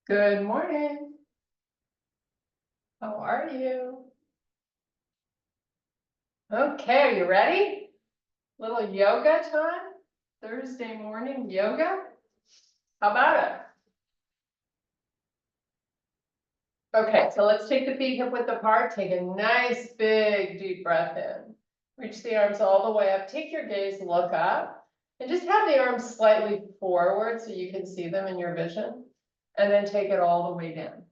Good morning. How are you? Okay, are you ready? Little yoga time? Thursday morning yoga? How about it? Okay, so let's take the feet hip width apart. Take a nice big deep breath in. Reach the arms all the way up. Take your gaze, look up, and just have the arms slightly forward so you can see them in your vision. And then take it all the way down.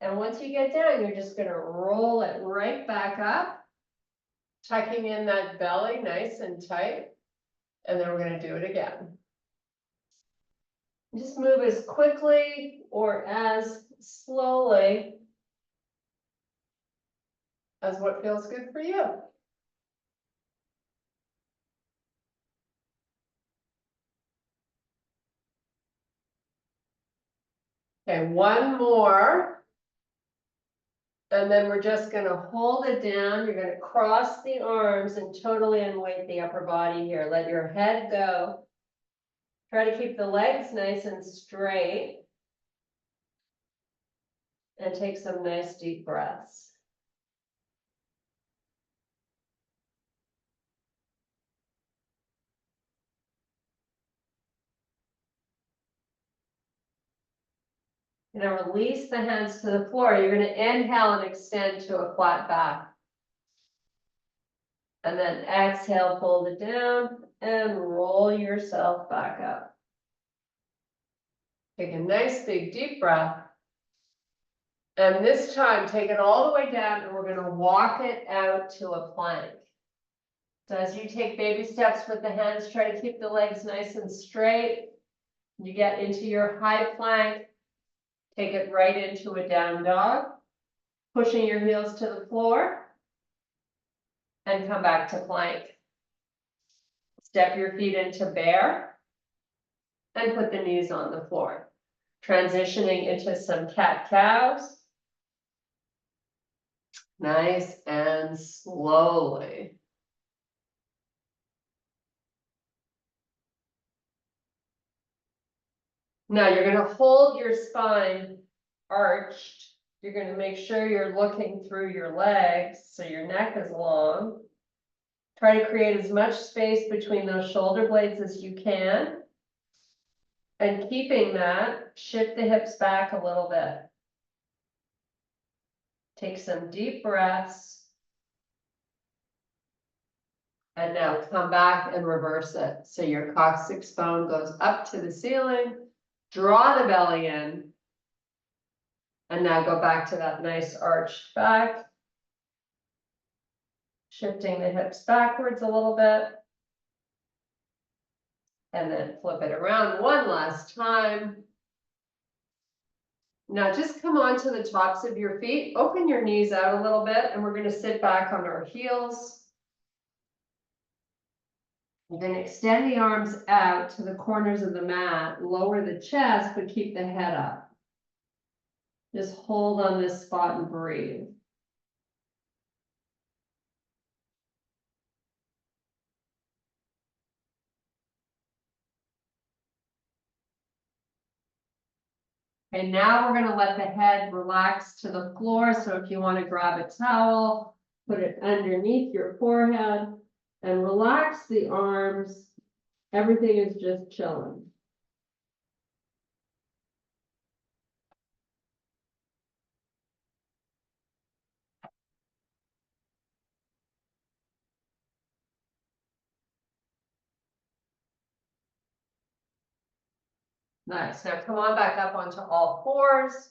And once you get down, you're just gonna roll it right back up, tucking in that belly nice and tight. And then we're gonna do it again. Just move as quickly or as slowly as what feels good for you. Okay, one more. And then we're just gonna hold it down. You're gonna cross the arms and totally unweight the upper body here. Let your head go. Try to keep the legs nice and straight. And take some nice deep breaths. You're gonna release the hands to the floor. You're gonna inhale and extend to a flat back. And then exhale, fold it down and roll yourself back up. Take a nice big deep breath. And this time, take it all the way down and we're gonna walk it out to a plank. So as you take baby steps with the hands, try to keep the legs nice and straight. You get into your high plank, take it right into a down dog, pushing your heels to the floor and come back to plank. Step your feet into bear and put the knees on the floor. Transitioning into some cat-cows. Nice and slowly. Now you're gonna hold your spine arched. You're gonna make sure you're looking through your legs so your neck is long. Try to create as much space between those shoulder blades as you can. And keeping that, shift the hips back a little bit. Take some deep breaths. And now come back and reverse it. So your coccyx bone goes up to the ceiling, draw the belly in. And now go back to that nice arched back. Shifting the hips backwards a little bit. And then flip it around one last time. Now just come onto the tops of your feet, open your knees out a little bit, and we're going to sit back on our heels. You're going to extend the arms out to the corners of the mat, lower the chest, but keep the head up. Just hold on this spot and breathe. And now we're going to let the head relax to the floor. So if you want to grab a towel, put it underneath your forehead and relax the arms. Everything is just chilling. Nice. Now come on back up onto all fours.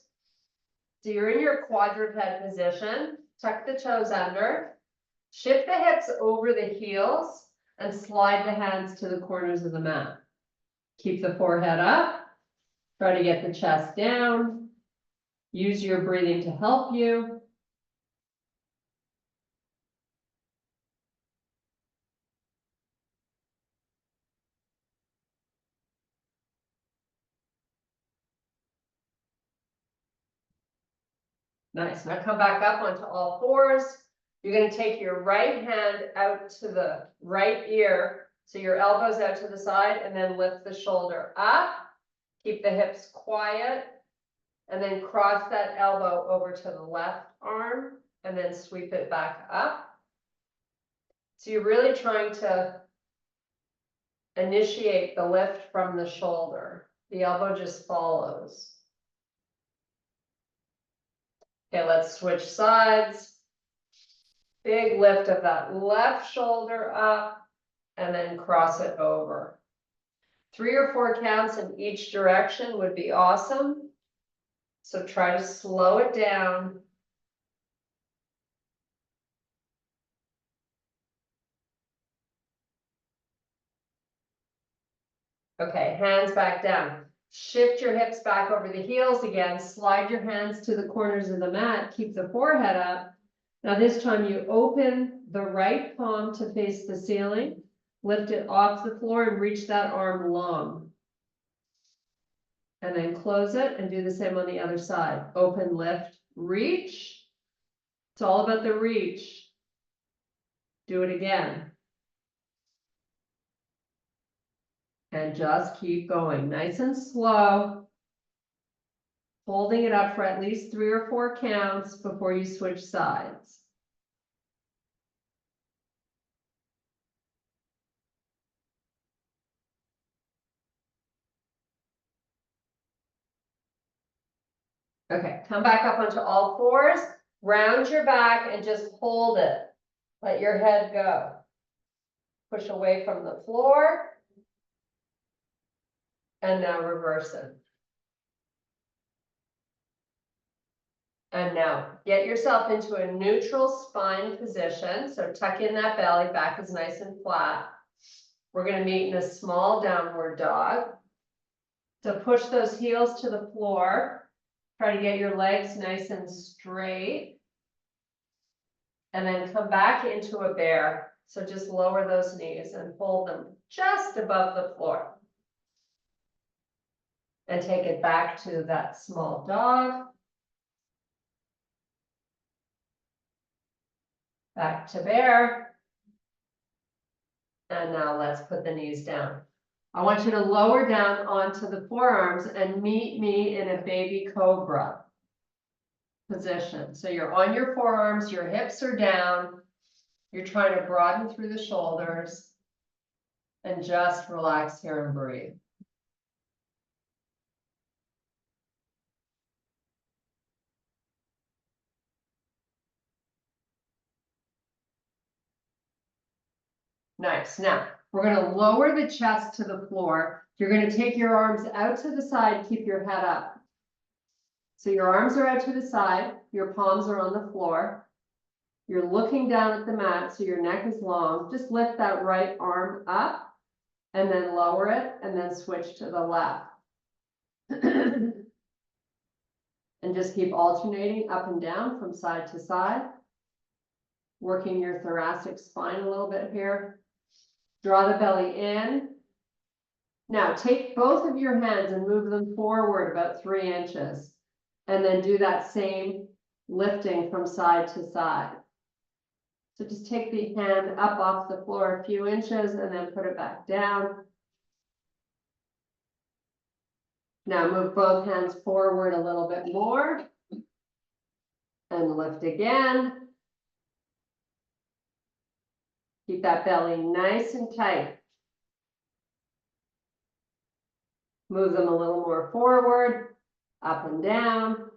So you're in your quadruped position. Tuck the toes under. Shift the hips over the heels and slide the hands to the corners of the mat. Keep the forehead up. Try to get the chest down. Use your breathing to help you. Nice. Now come back up onto all fours. You're going to take your right hand out to the right ear. So your elbows out to the side and then lift the shoulder up. Keep the hips quiet. And then cross that elbow over to the left arm and then sweep it back up. So you're really trying to initiate the lift from the shoulder. The elbow just follows. Okay, let's switch sides. Big lift of that left shoulder up and then cross it over. 3 or 4 counts in each direction would be awesome. So try to slow it down. Okay, hands back down. Shift your hips back over the heels again. Slide your hands to the corners of the mat. Keep the forehead up. Now this time you open the right palm to face the ceiling. Lift it off the floor and reach that arm long. And then close it and do the same on the other side. Open, lift, reach. It's all about the reach. Do it again. And just keep going, nice and slow. Holding it up for at least 3 or 4 counts before you switch sides. Okay, come back up onto all fours, round your back and just hold it. Let your head go. Push away from the floor. And now reverse it. And now get yourself into a neutral spine position. So tuck in that belly, back is nice and flat. We're going to meet in a small downward dog. So push those heels to the floor. Try to get your legs nice and straight. And then come back into a bear. So just lower those knees and hold them just above the floor. And take it back to that small dog. Back to bear. And now let's put the knees down. I want you to lower down onto the forearms and meet me in a baby cobra position. So you're on your forearms, your hips are down. You're trying to broaden through the shoulders and just relax here and breathe. Nice. Now, we're going to lower the chest to the floor. You're going to take your arms out to the side, keep your head up. So your arms are out to the side, your palms are on the floor. You're looking down at the mat, so your neck is long. Just lift that right arm up and then lower it and then switch to the left. And just keep alternating up and down from side to side. Working your thoracic spine a little bit here. Draw the belly in. Now take both of your hands and move them forward about 3 inches. And then do that same lifting from side to side. So just take the hand up off the floor a few inches and then put it back down. Now move both hands forward a little bit more. And lift again. Keep that belly nice and tight. Move them a little more forward, up and down.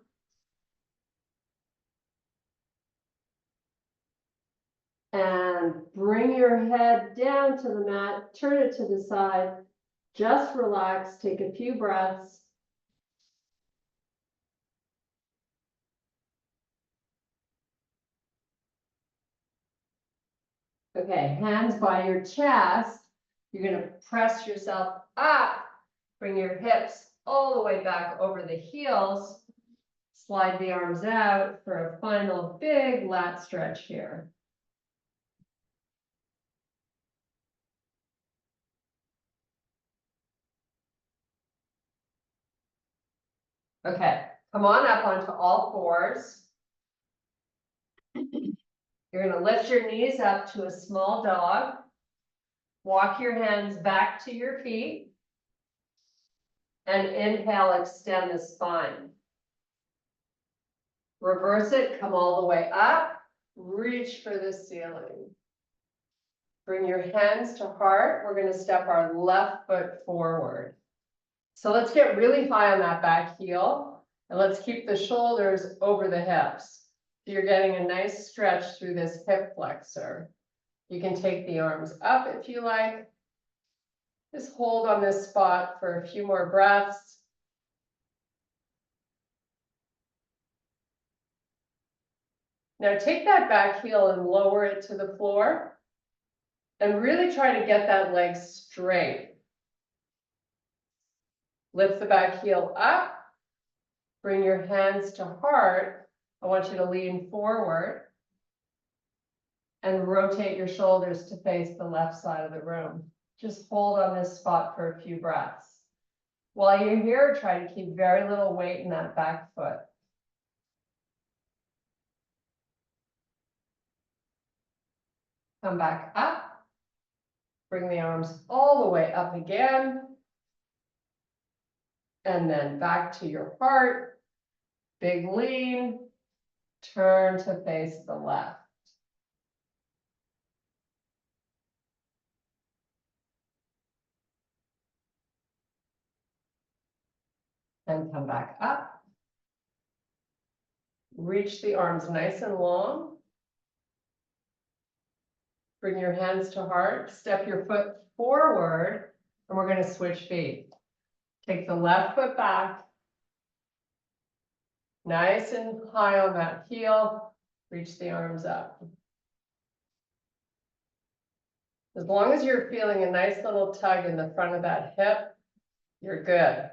And bring your head down to the mat, turn it to the side, just relax, take a few breaths. Okay, hands by your chest. You're going to press yourself up, bring your hips all the way back over the heels, slide the arms out for a final big lat stretch here. Okay, come on up onto all fours. You're going to lift your knees up to a small dog. Walk your hands back to your feet. And inhale, extend the spine. Reverse it, come all the way up, reach for the ceiling. Bring your hands to heart. We're going to step our left foot forward. So let's get really high on that back heel, and let's keep the shoulders over the hips. So you're getting a nice stretch through this hip flexor. You can take the arms up if you like. Just hold on this spot for a few more breaths. Now take that back heel and lower it to the floor. And really try to get that leg straight. Lift the back heel up. Bring your hands to heart. I want you to lean forward. And rotate your shoulders to face the left side of the room. Just hold on this spot for a few breaths. While you're here, try to keep very little weight in that back foot. Come back up. Bring the arms all the way up again. And then back to your heart. Big lean. Turn to face the left. And come back up. Reach the arms nice and long. Bring your hands to heart, step your foot forward, and we're going to switch feet. Take the left foot back, nice and high on that heel, reach the arms up. As long as you're feeling a nice little tug in the front of that hip, you're good.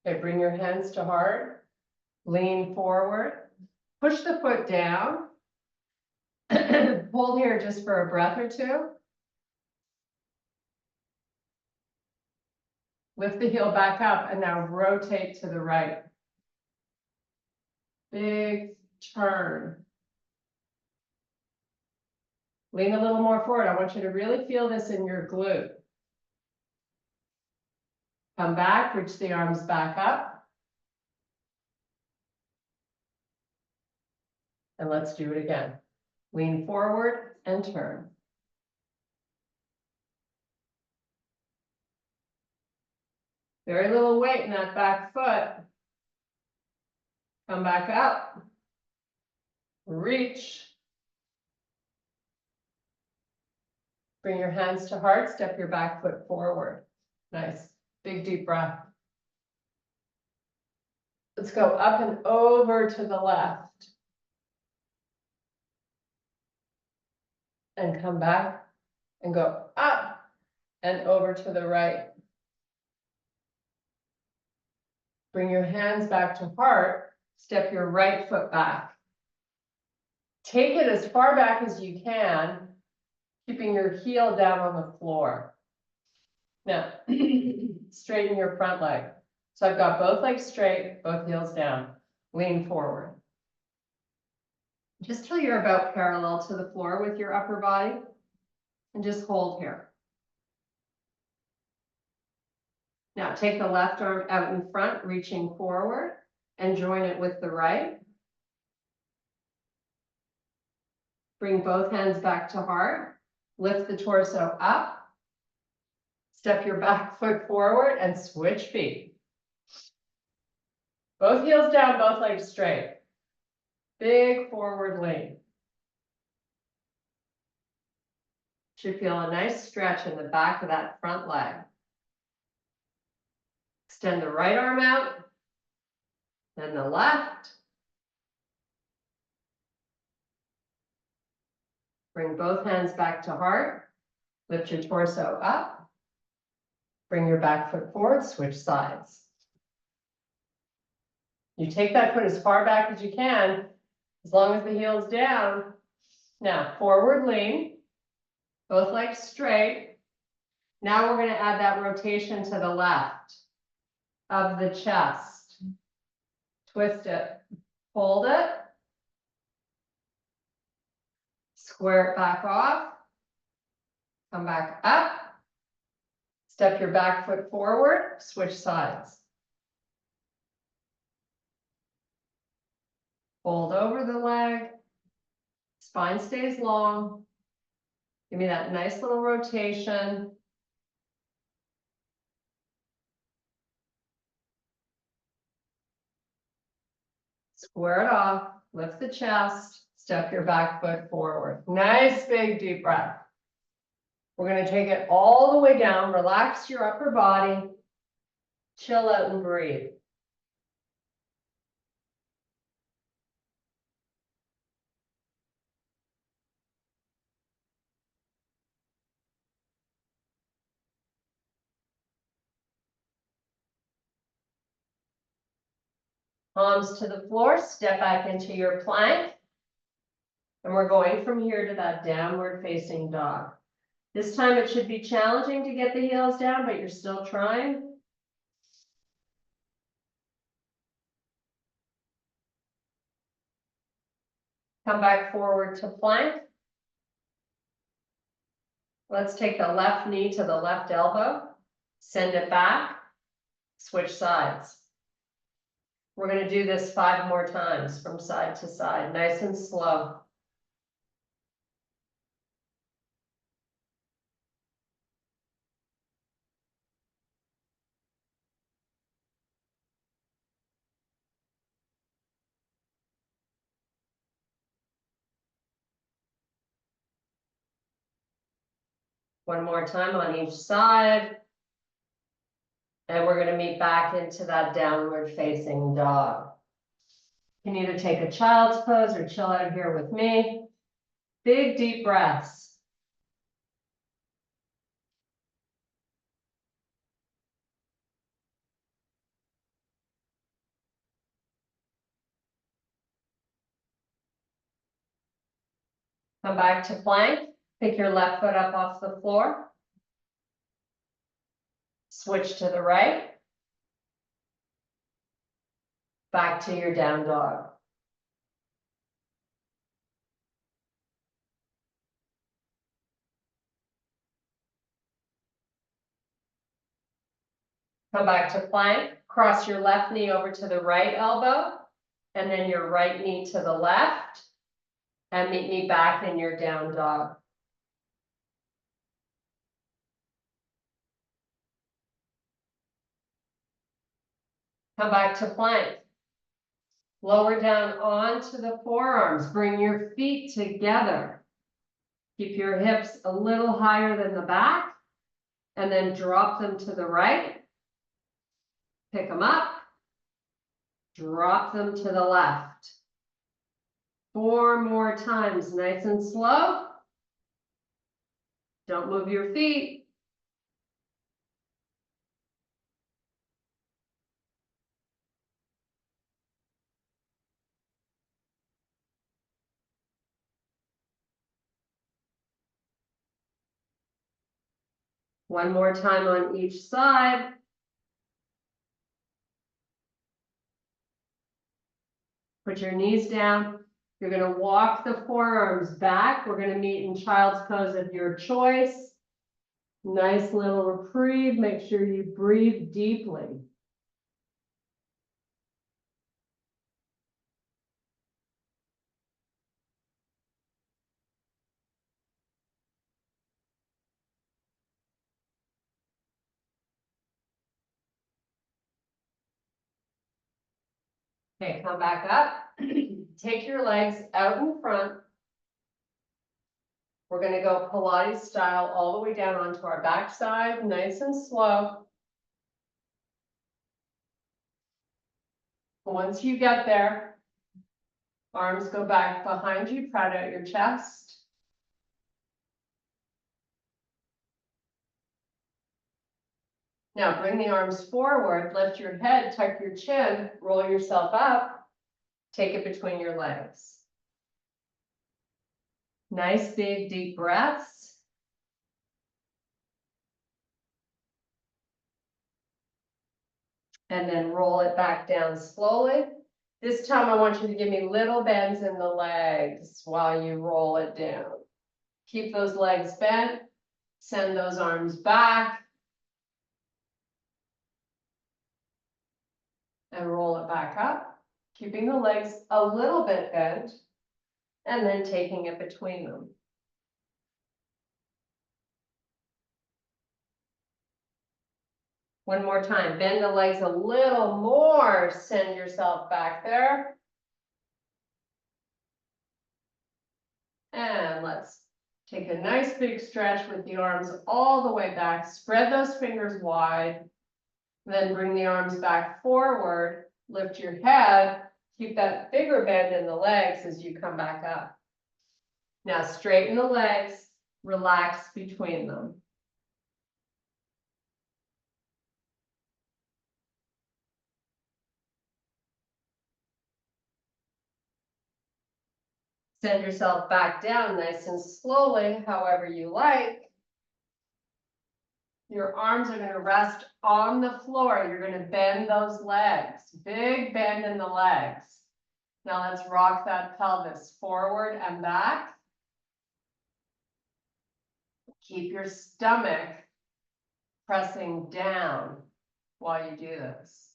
Okay, bring your hands to heart, lean forward, push the foot down. Hold here just for a breath or two. Lift the heel back up and now rotate to the right. Big turn. Lean a little more forward. I want you to really feel this in your glute. Come back, reach the arms back up. And let's do it again. Lean forward and turn. Very little weight in that back foot. Come back up. Reach. Bring your hands to heart, step your back foot forward. Nice. Big deep breath. Let's go up and over to the left. And come back and go up and over to the right. Bring your hands back to heart, step your right foot back. Take it as far back as you can, keeping your heel down on the floor. Now, straighten your front leg. So I've got both legs straight, both heels down. Lean forward. Just till you're about parallel to the floor with your upper body, and just hold here. Now take the left arm out in front, reaching forward, and join it with the right. Bring both hands back to heart. Lift the torso up. Step your back foot forward and switch feet. Both heels down, both legs straight. Big forward lean. Should feel a nice stretch in the back of that front leg. Extend the right arm out, then the left. Bring both hands back to heart. Lift your torso up. Bring your back foot forward, switch sides. You take that foot as far back as you can, as long as the heel's down. Now, forward lean, both legs straight. Now we're going to add that rotation to the left of the chest. Twist it, hold it, square it back off, come back up, Step your back foot forward, switch sides. Fold over the leg. Spine stays long. Give me that nice little rotation. Square it off, lift the chest, step your back foot forward. Nice big deep breath. We're going to take it all the way down, relax your upper body, chill out and breathe. Palms to the floor, step back into your plank. And we're going from here to that downward facing dog. This time it should be challenging to get the heels down, but you're still trying. Come back forward to plank. Let's take the left knee to the left elbow, send it back, switch sides. We're going to do this 5 more times from side to side, nice and slow. One more time on each side. And we're going to meet back into that downward facing dog. You can either take a child's pose or chill out here with me. Big deep breaths. Come back to plank. Pick your left foot up off the floor. Switch to the right. Back to your down dog. Come back to plank. Cross your left knee over to the right elbow. And then your right knee to the left. And meet me back in your down dog. Come back to plank. Lower down onto the forearms. Bring your feet together. Keep your hips a little higher than the back. And then drop them to the right. Pick them up. Drop them to the left. 4 more times, nice and slow. Don't move your feet. One more time on each side. Put your knees down. You're going to walk the forearms back. We're going to meet in child's pose of your choice. Nice little reprieve. Make sure you breathe deeply. Okay, come back up. Take your legs out in front. We're going to go Pilates style all the way down onto our backside, nice and slow. Once you get there, arms go back behind you, proud out your chest. Now bring the arms forward, lift your head, tuck your chin, roll yourself up, take it between your legs. Nice big deep breaths. And then roll it back down slowly. This time I want you to give me little bends in the legs while you roll it down. Keep those legs bent, send those arms back. and roll it back up, keeping the legs a little bit bent, and then taking it between them. One more time, bend the legs a little more, send yourself back there. And let's take a nice big stretch with the arms all the way back, spread those fingers wide, then bring the arms back forward, lift your head, keep that bigger bend in the legs as you come back up. Now straighten the legs, relax between them. Send yourself back down nice and slowly, however you like. Your arms are going to rest on the floor. You're going to bend those legs. Big bend in the legs. Now let's rock that pelvis forward and back. Keep your stomach pressing down while you do this.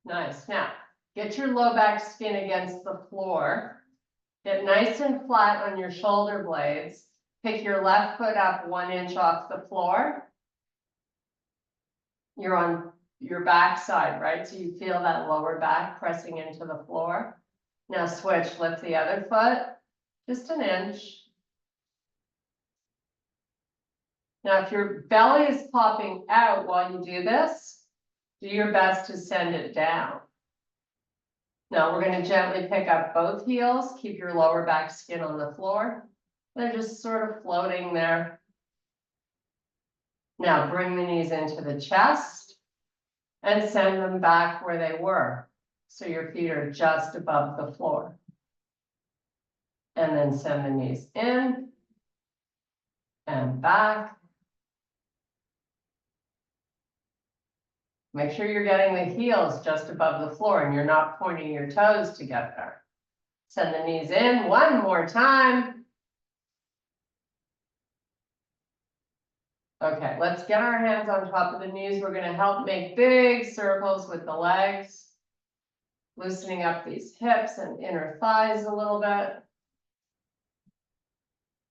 Nice. Now, get your low back skin against the floor. Get nice and flat on your shoulder blades. Pick your left foot up 1 inch off the floor. You're on your back side, right? So you feel that lower back pressing into the floor. Now switch, lift the other foot, just 1 inch. Now, if your belly is popping out while you do this, do your best to send it down. Now we're going to gently pick up both heels, keep your lower back skin on the floor. They're just sort of floating there. Now bring the knees into the chest and send them back where they were. So your feet are just above the floor. And then send the knees in and back. Make sure you're getting the heels just above the floor and you're not pointing your toes to get there. Send the knees in 1 more time. Okay, let's get our hands on top of the knees. We're going to help make big circles with the legs. Loosening up these hips and inner thighs a little bit.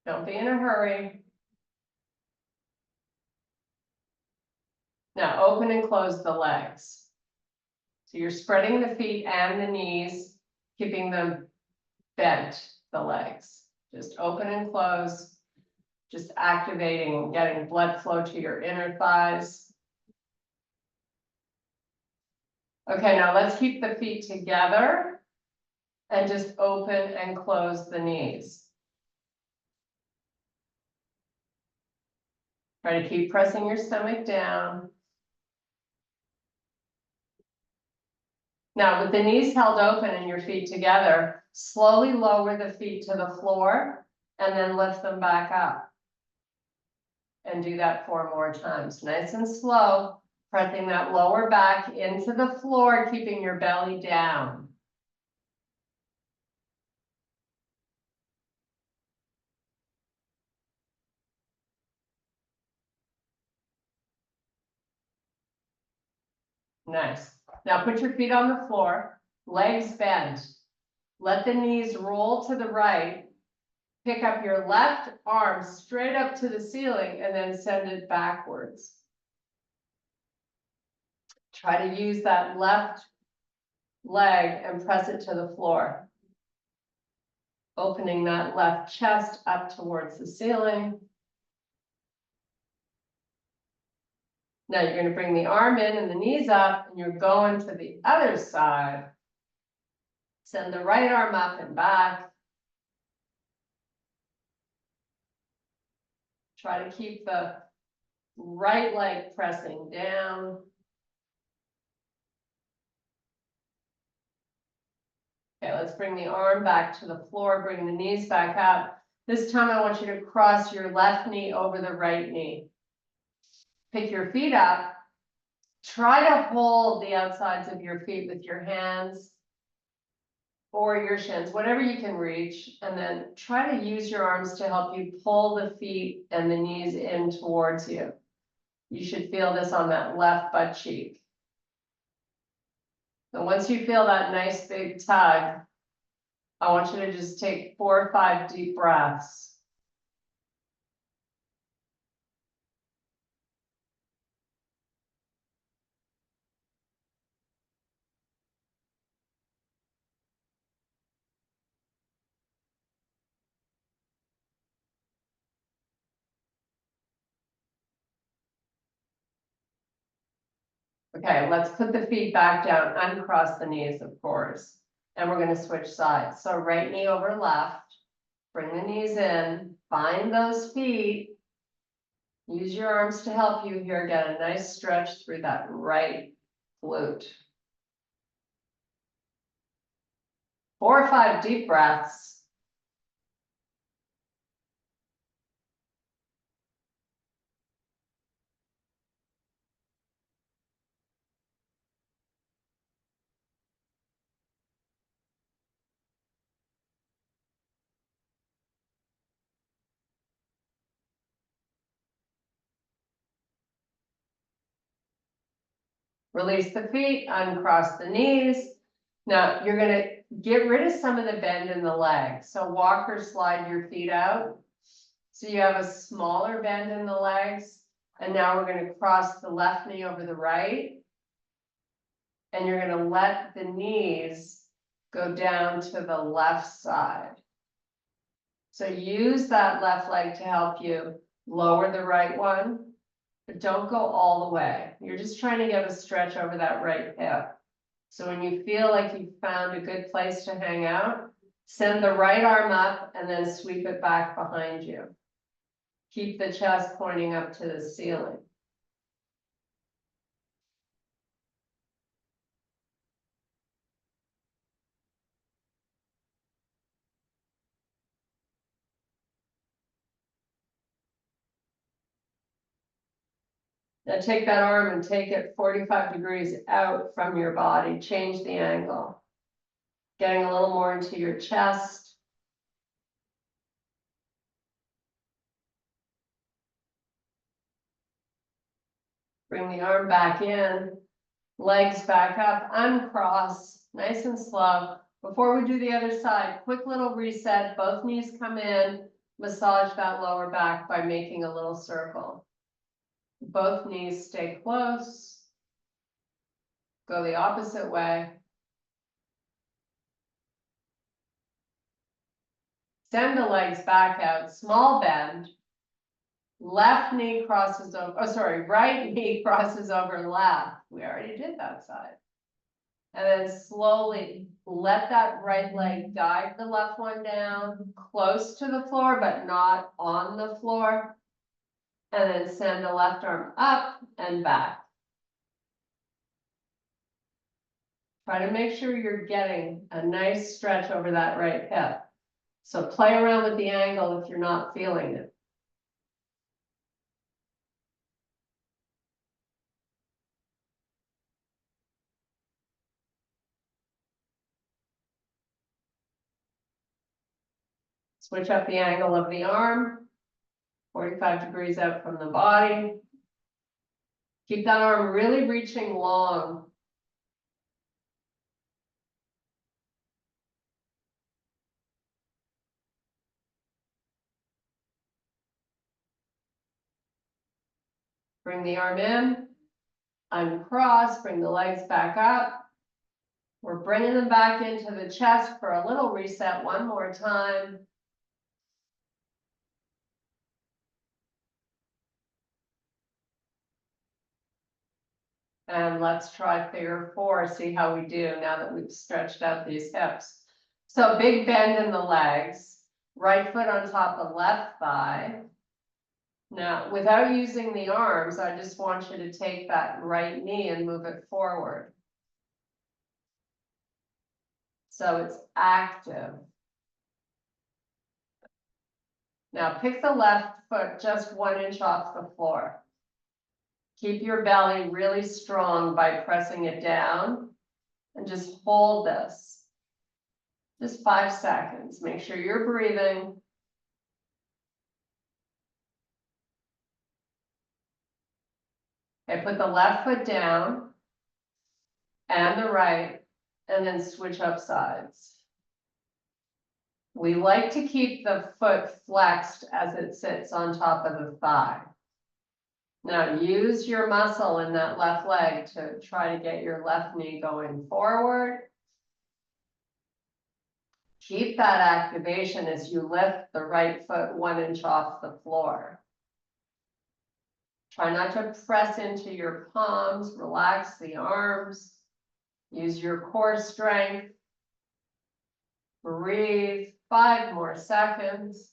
Don't be in a hurry. Now open and close the legs. So you're spreading the feet and the knees, keeping them bent, the legs. Just open and close, just activating, getting blood flow to your inner thighs. Okay, now let's keep the feet together and just open and close the knees. Try to keep pressing your stomach down. Now, with the knees held open and your feet together, slowly lower the feet to the floor and then lift them back up. And do that 4 more times. Nice and slow, pressing that lower back into the floor, keeping your belly down. Nice. Now put your feet on the floor, legs bent. Let the knees roll to the right. Pick up your left arm straight up to the ceiling and then send it backwards. Try to use that left leg and press it to the floor. Opening that left chest up towards the ceiling. Now you're going to bring the arm in and the knees up and you're going to the other side. Send the right arm up and back. Try to keep the right leg pressing down. Okay, let's bring the arm back to the floor, bring the knees back up. This time I want you to cross your left knee over the right knee. Pick your feet up. Try to hold the outsides of your feet with your hands. or your shins, whatever you can reach, and then try to use your arms to help you pull the feet and the knees in towards you. You should feel this on that left butt cheek. So once you feel that nice big tug, I want you to just take 4 or 5 deep breaths. Okay, let's put the feet back down, uncross the knees, of course. And we're gonna switch sides. So right knee over left, bring the knees in, find those feet. Use your arms to help you here, get a nice stretch through that right glute. 4 or 5 deep breaths. Release the feet, uncross the knees. Now you're gonna get rid of some of the bend in the legs. So walk or slide your feet out. So you have a smaller bend in the legs. And now we're gonna cross the left knee over the right. And you're gonna let the knees go down to the left side. So use that left leg to help you lower the right one. But don't go all the way. You're just trying to get a stretch over that right hip. So when you feel like you've found a good place to hang out, send the right arm up and then sweep it back behind you. Keep the chest pointing up to the ceiling. Now take that arm and take it 45 degrees out from your body. Change the angle. Getting a little more into your chest. Bring the arm back in. Legs back up. Uncross. Nice and slow. Before we do the other side, quick little reset. Both knees come in. Massage that lower back by making a little circle. Both knees stay close. Go the opposite way. Send the legs back out, small bend. Left knee crosses over, oh sorry, right knee crosses over left. We already did that side. And then slowly let that right leg guide the left one down, close to the floor, but not on the floor. And then send the left arm up and back. Try to make sure you're getting a nice stretch over that right hip. So play around with the angle if you're not feeling it. Switch up the angle of the arm, 45 degrees out from the body. Keep that arm really reaching long. Bring the arm in, uncross, bring the legs back up. We're bringing them back into the chest for a little reset one more time. And let's try figure 4, see how we do now that we've stretched out these hips. So big bend in the legs, right foot on top of left thigh. Now, without using the arms, I just want you to take that right knee and move it forward. So it's active. Now pick the left foot just 1 inch off the floor. Keep your belly really strong by pressing it down and just hold this. Just 5 seconds. Make sure you're breathing. Okay, put the left foot down and the right, and then switch up sides. We like to keep the foot flexed as it sits on top of the thigh. Now use your muscle in that left leg to try to get your left knee going forward. Keep that activation as you lift the right foot 1 inch off the floor. Try not to press into your palms, relax the arms, use your core strength. Breathe, 5 more seconds.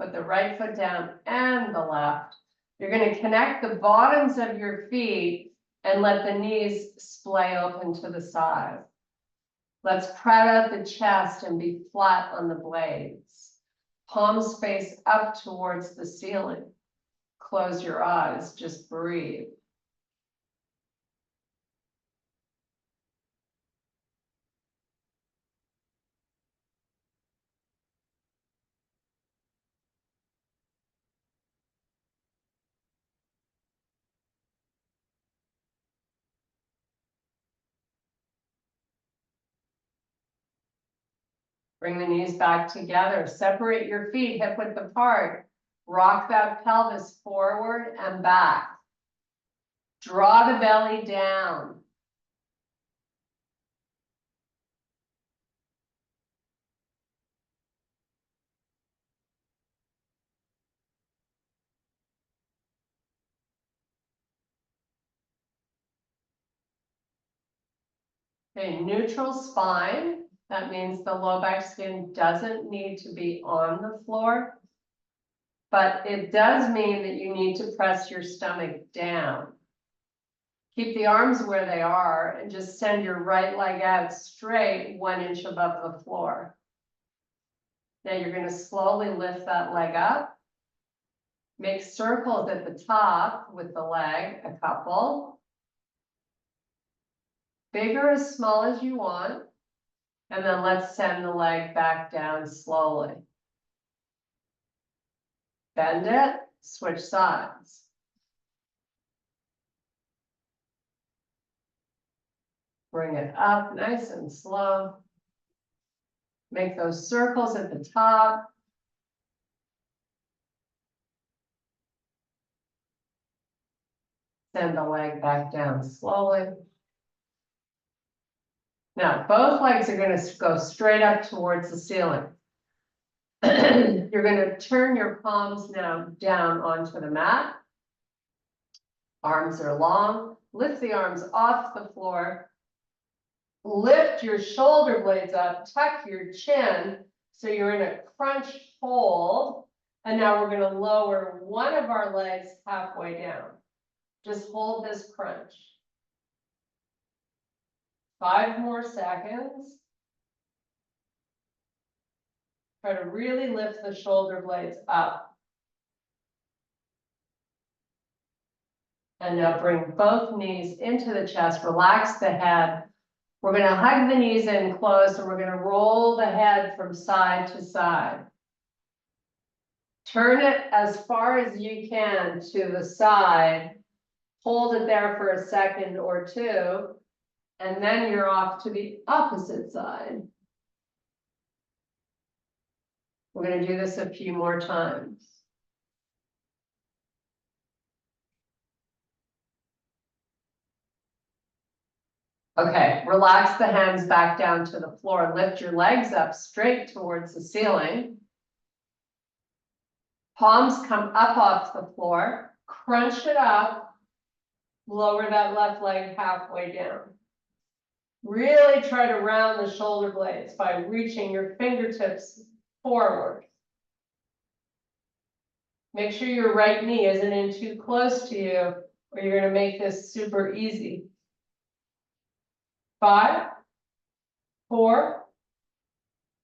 Put the right foot down and the left. You're going to connect the bottoms of your feet and let the knees splay open to the side. Let's spread out the chest and be flat on the blades. Palms face up towards the ceiling. Close your eyes, just breathe. Bring the knees back together. Separate your feet hip width apart. Rock that pelvis forward and back. Draw the belly down. Okay, neutral spine. That means the low back skin doesn't need to be on the floor, but it does mean that you need to press your stomach down. Keep the arms where they are and just send your right leg out straight 1 inch above the floor. Now you're going to slowly lift that leg up. Make circles at the top with the leg, a couple. Big or as small as you want. And then let's send the leg back down slowly. Bend it, switch sides. Bring it up nice and slow. Make those circles at the top. Send the leg back down slowly. Now, both legs are going to go straight up towards the ceiling. You're going to turn your palms now down onto the mat. Arms are long. Lift the arms off the floor. Lift your shoulder blades up. Tuck your chin so you're in a crunch hold. And now we're going to lower one of our legs halfway down. Just hold this crunch. 5 more seconds. Try to really lift the shoulder blades up. And now bring both knees into the chest. Relax the head. We're going to hug the knees in close and we're going to roll the head from side to side. Turn it as far as you can to the side. Hold it there for a second or two. And then you're off to the opposite side. We're going to do this a few more times. Okay, relax the hands back down to the floor. Lift your legs up straight towards the ceiling. Palms come up off the floor. Crunch it up. Lower that left leg halfway down. Really try to round the shoulder blades by reaching your fingertips forward. Make sure your right knee isn't in too close to you, or you're going to make this super easy. 5, 4,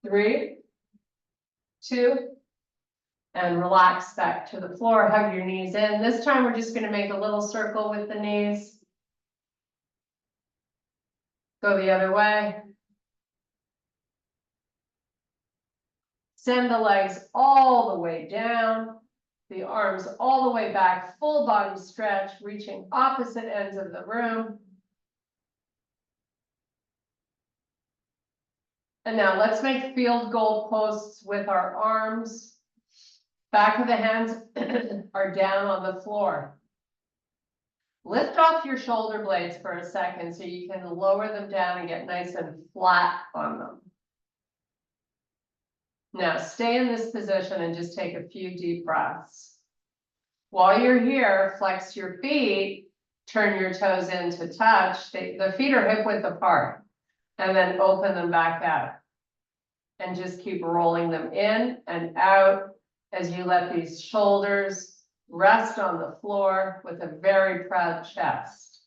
3, 2, And relax back to the floor, hug your knees in. This time we're just gonna make a little circle with the knees. Go the other way. Send the legs all the way down, the arms all the way back, full body stretch, reaching opposite ends of the room. And now let's make field goal posts with our arms. Back of the hands are down on the floor. Lift off your shoulder blades for a second so you can lower them down and get nice and flat on them. Now stay in this position and just take a few deep breaths. While you're here, flex your feet, turn your toes in to touch. The feet are hip width apart, and then open them back out. And just keep rolling them in and out as you let these shoulders rest on the floor with a very proud chest.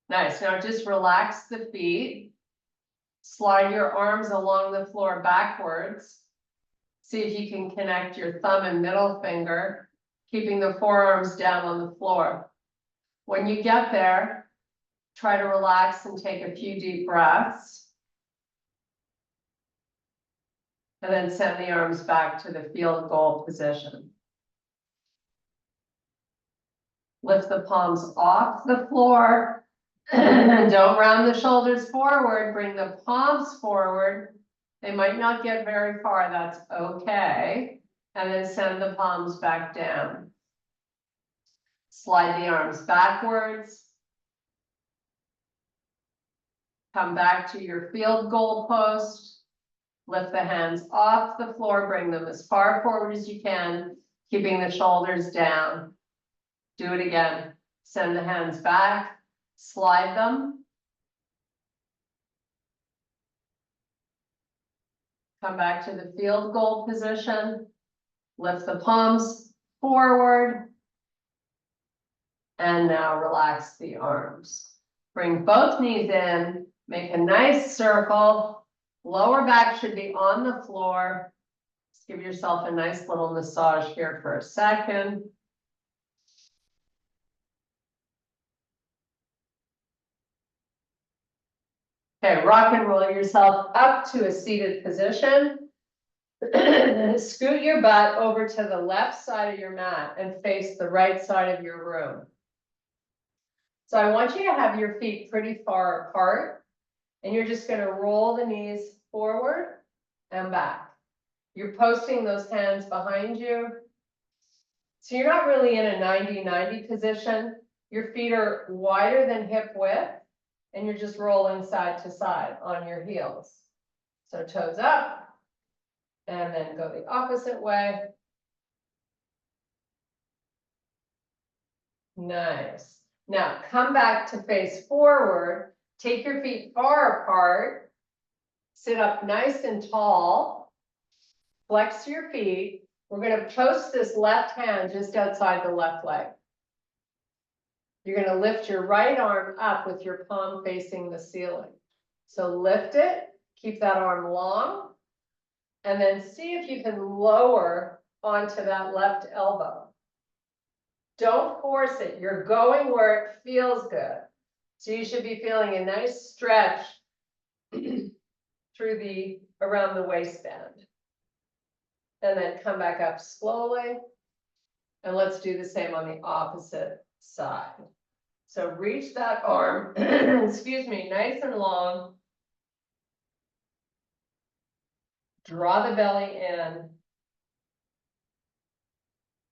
Nice. Now just relax the feet. Slide your arms along the floor backwards. See if you can connect your thumb and middle finger, keeping the forearms down on the floor. When you get there, try to relax and take a few deep breaths. And then send the arms back to the field goal position. Lift the palms off the floor. Don't round the shoulders forward. Bring the palms forward. They might not get very far. That's okay. And then send the palms back down. Slide the arms backwards. Come back to your field goal post. Lift the hands off the floor, bring them as far forward as you can, keeping the shoulders down. Do it again. Send the hands back, slide them. Come back to the field goal position. Lift the palms forward. And now relax the arms. Bring both knees in, make a nice circle. Lower back should be on the floor. Just give yourself a nice little massage here for a second. Okay, rock and roll yourself up to a seated position. Scoot your butt over to the left side of your mat and face the right side of your room. So I want you to have your feet pretty far apart. And you're just going to roll the knees forward and back. You're posting those hands behind you. So you're not really in a 90-90 position. Your feet are wider than hip width, and you're just rolling side to side on your heels. So toes up, and then go the opposite way. Nice. Now come back to face forward. Take your feet far apart, sit up nice and tall, flex your feet. We're going to post this left hand just outside the left leg. You're going to lift your right arm up with your palm facing the ceiling. So lift it, keep that arm long, and then see if you can lower onto that left elbow. Don't force it. You're going where it feels good. So you should be feeling a nice stretch around the waistband. And then come back up slowly. And let's do the same on the opposite side. So reach that arm, excuse me, nice and long. Draw the belly in.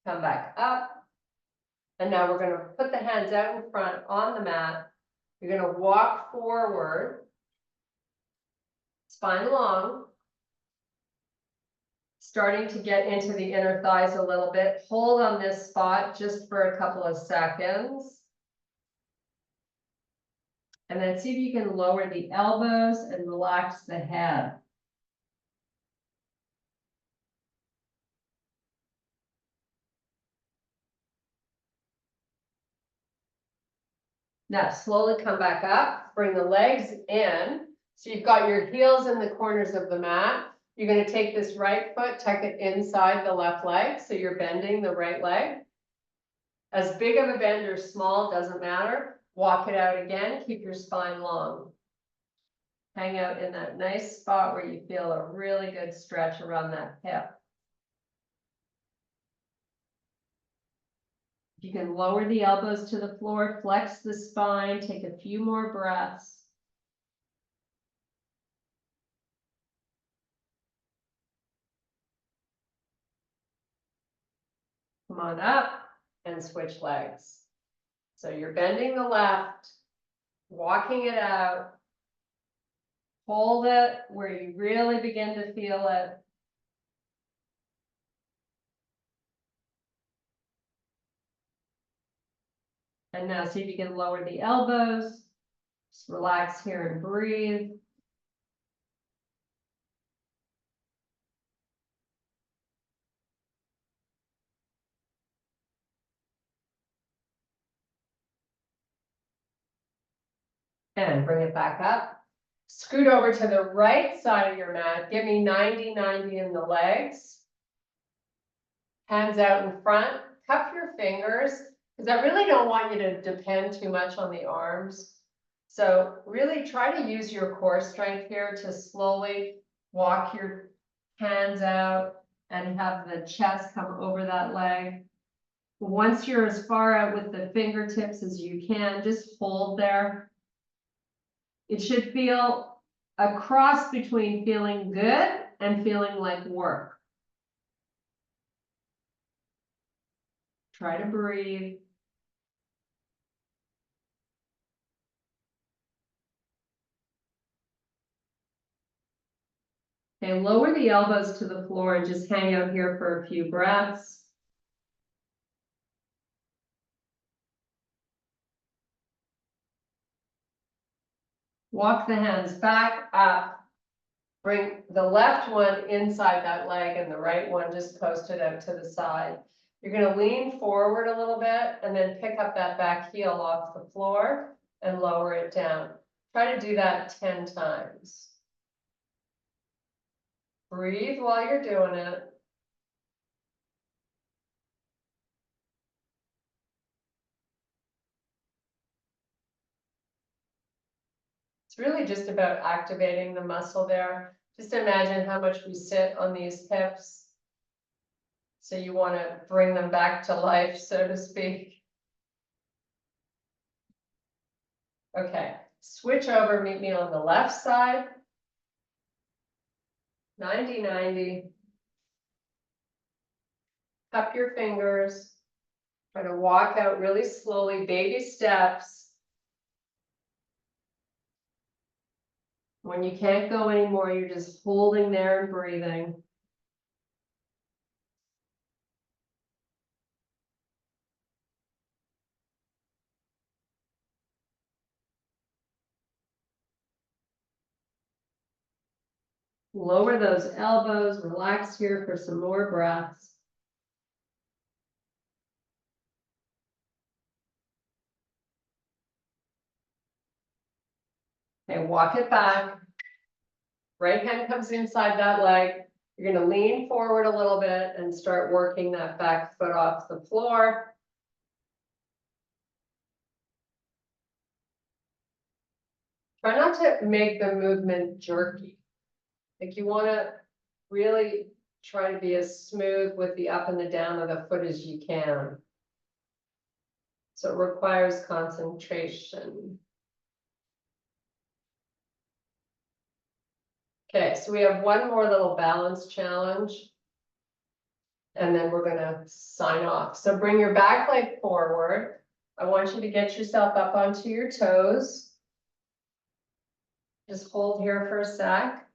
Come back up. And now we're going to put the hands out in front on the mat. You're going to walk forward, spine long, starting to get into the inner thighs a little bit. Hold on this spot just for a couple of seconds. And then see if you can lower the elbows and relax the head. Now slowly come back up, bring the legs in. So you've got your heels in the corners of the mat. You're gonna take this right foot, tuck it inside the left leg, so you're bending the right leg. As big of a bend or small, doesn't matter. Walk it out again, keep your spine long. Hang out in that nice spot where you feel a really good stretch around that hip. You can lower the elbows to the floor, flex the spine, take a few more breaths. Come on up and switch legs. So you're bending the left, walking it out. Hold it where you really begin to feel it. And now see if you can lower the elbows. Just relax here and breathe. And bring it back up. Scoot over to the right side of your mat. Give me 90-90 in the legs. Hands out in front. Cup your fingers, because I really don't want you to depend too much on the arms. So really try to use your core strength here to slowly walk your hands out and have the chest come over that leg. Once you're as far out with the fingertips as you can, just hold there. It should feel a cross between feeling good and feeling like work. Try to breathe. Okay, lower the elbows to the floor and just hang out here for a few breaths. Walk the hands back up. Bring the left one inside that leg and the right one just coast it out to the side. You're going to lean forward a little bit and then pick up that back heel off the floor and lower it down. Try to do that 10 times. Breathe while you're doing it. It's really just about activating the muscle there. Just imagine how much we sit on these hips. So you want to bring them back to life, so to speak. Okay, switch over, meet me on the left side. 90-90. Cup your fingers. Try to walk out really slowly, baby steps. When you can't go anymore, you're just holding there and breathing. Lower those elbows, relax here for some more breaths. Okay, walk it back. Right hand comes inside that leg. You're going to lean forward a little bit and start working that back foot off the floor. Try not to make the movement jerky. Like you want to really try to be as smooth with the up and the down of the foot as you can. So it requires concentration. Okay, so we have one more little balance challenge. And then we're gonna sign off. So bring your back leg forward. I want you to get yourself up onto your toes. Just hold here for a sec.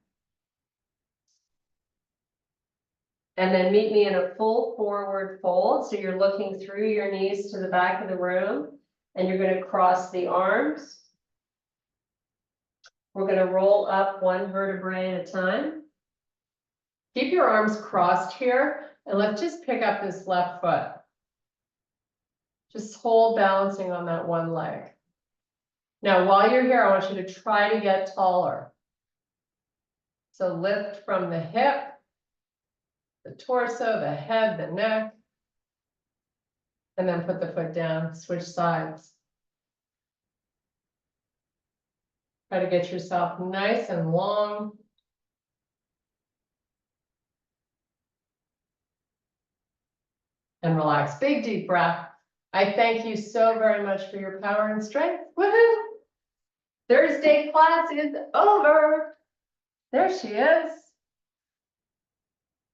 And then meet me in a full forward fold. So you're looking through your knees to the back of the room. And you're gonna cross the arms. We're gonna roll up one vertebrae at a time. Keep your arms crossed here. And let's just pick up this left foot. Just hold balancing on that one leg. Now, while you're here, I want you to try to get taller. So lift from the hip, the torso, the head, the neck. And then put the foot down, switch sides. Try to get yourself nice and long. And relax, big deep breath. I thank you so very much for your power and strength. Woohoo! Thursday class is over. There she is.